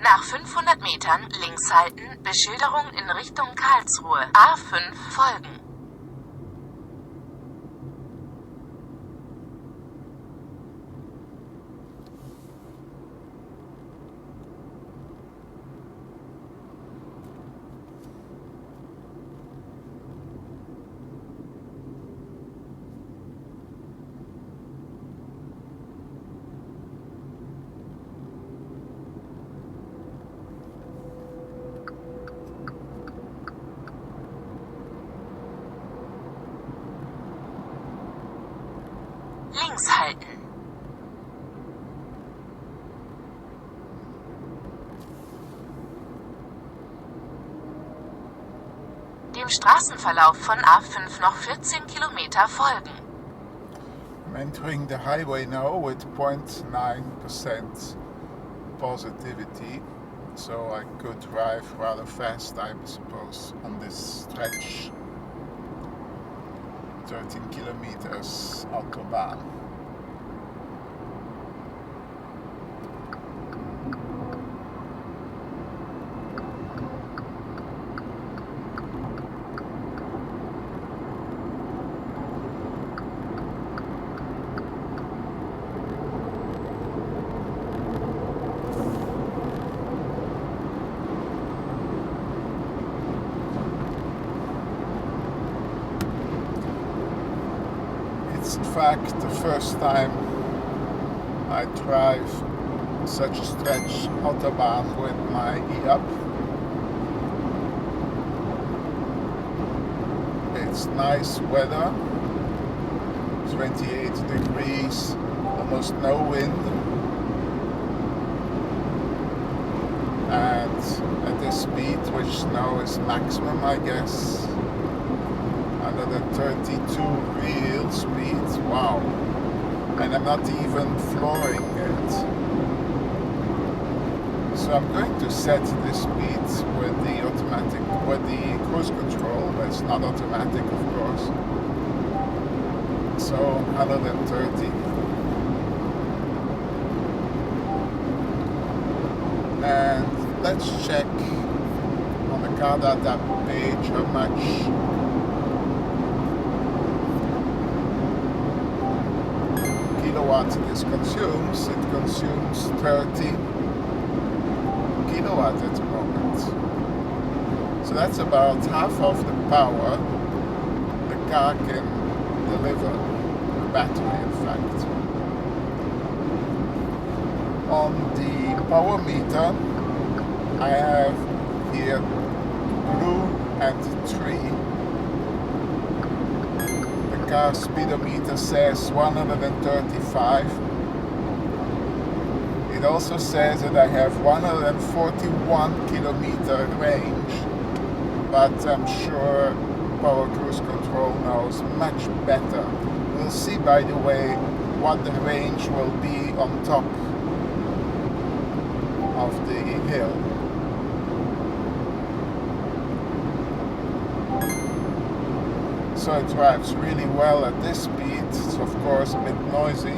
Nach 500 Metern links halten, Beschilderung in Richtung Karlsruhe, A5 folgen. Links halten. Dem Straßenverlauf von A5 noch 14 Kilometer folgen. I'm entering the highway now with 0.9% positivity, so I could drive rather fast, I suppose, on this stretch. 13 kilometers Autobahn. It's in fact the first time I drive such a stretch Autobahn with my E-Up. It's nice weather, 28 degrees, almost no wind, and at this speed, which now is maximum, I guess, 132 real speed, wow, and I'm not even flooring it. So I'm going to set this speed with the automatic, with the cruise control, but it's not automatic, of course. So 130. And let's check on the car data page how much kilowatt this consumes. It consumes 30 kilowatt at the moment. So that's about half of the power the car can deliver, the battery in fact. On the power meter I have here blue and 3. The car speedometer says 135. It also says that I have 141 kilometer range, but I'm sure Power Cruise Control knows much better. We'll see, by the way, what the range will be on top of the hill. So it drives really well at this speed. It's of course a bit noisy,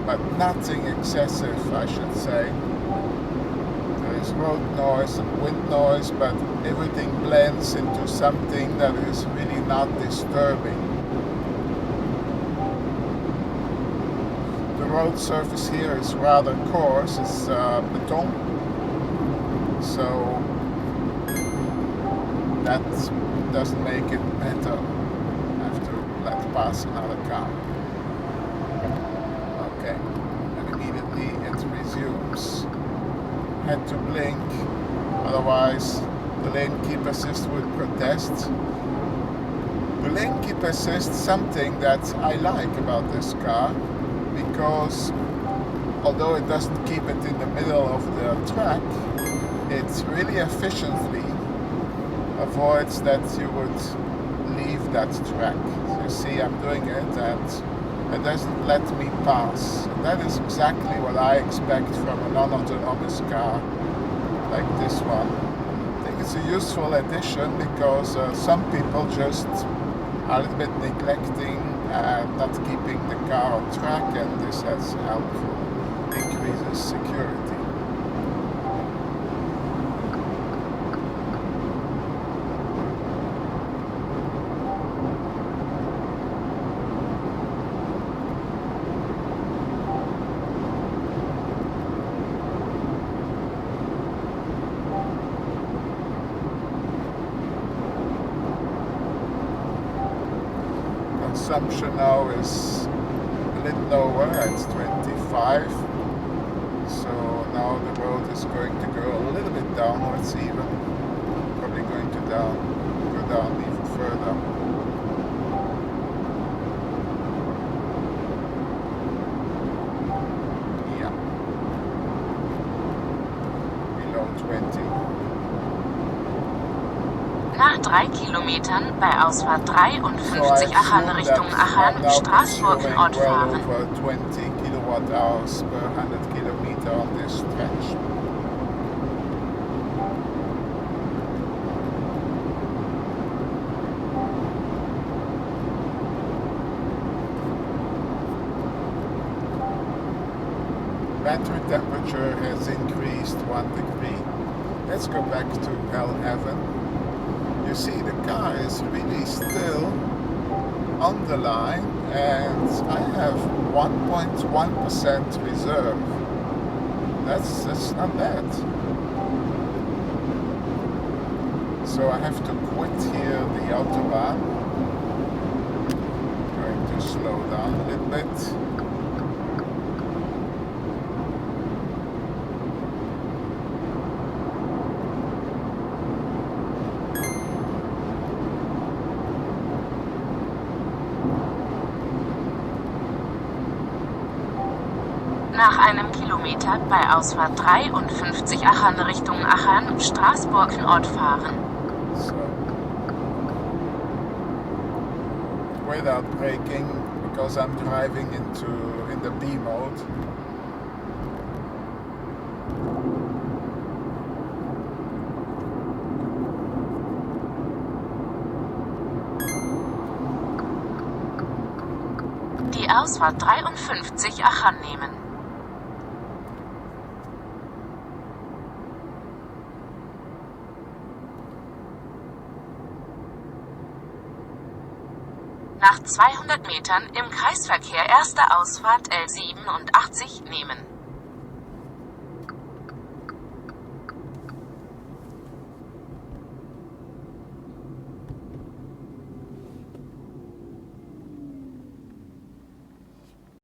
but nothing excessive, I should say. There is road noise and wind noise, but everything blends into something that is really not disturbing. The road surface here is rather coarse, it's beton, so that doesn't make it better. I have to let pass another car. Okay, and immediately it resumes. Had to blink, otherwise the lane keep assist would protest. The lane keep assist is something that I like about this car, because although it doesn't keep it in the middle of the track, it really efficiently avoids that you would leave that track. So you see, I'm doing it and it doesn't let me pass. And that is exactly what I expect from a non-autonomous car like this one. I think it's a useful addition because some people just are a little bit neglecting and not keeping the car on track, and this has helpful increases security. consumption now is a little lower, it's 25. So now the road is going to go a little bit downwards even. Probably going to go down even further. Yeah. Below 20. Nach 3 Kilometern bei Ausfahrt 53 Achern Richtung Achern Straßburg-Ort fahren. Well over 20 kilowatt hours per 100 kilometer on this stretch. Battery temperature has increased 1 degree. Let's go back to hell heaven. You see the car is really still on the line and I have 1.1% reserve. That's not bad. So I have to quit here the Autobahn. Going to slow down a little bit. Nach einem Kilometer bei Ausfahrt 53 Achern Richtung Achern Straßburg-Ort fahren. So, without braking because I'm driving in the B mode. Die Ausfahrt 53 Achern nehmen. Nach 200 Metern im Kreisverkehr erste Ausfahrt L87 nehmen.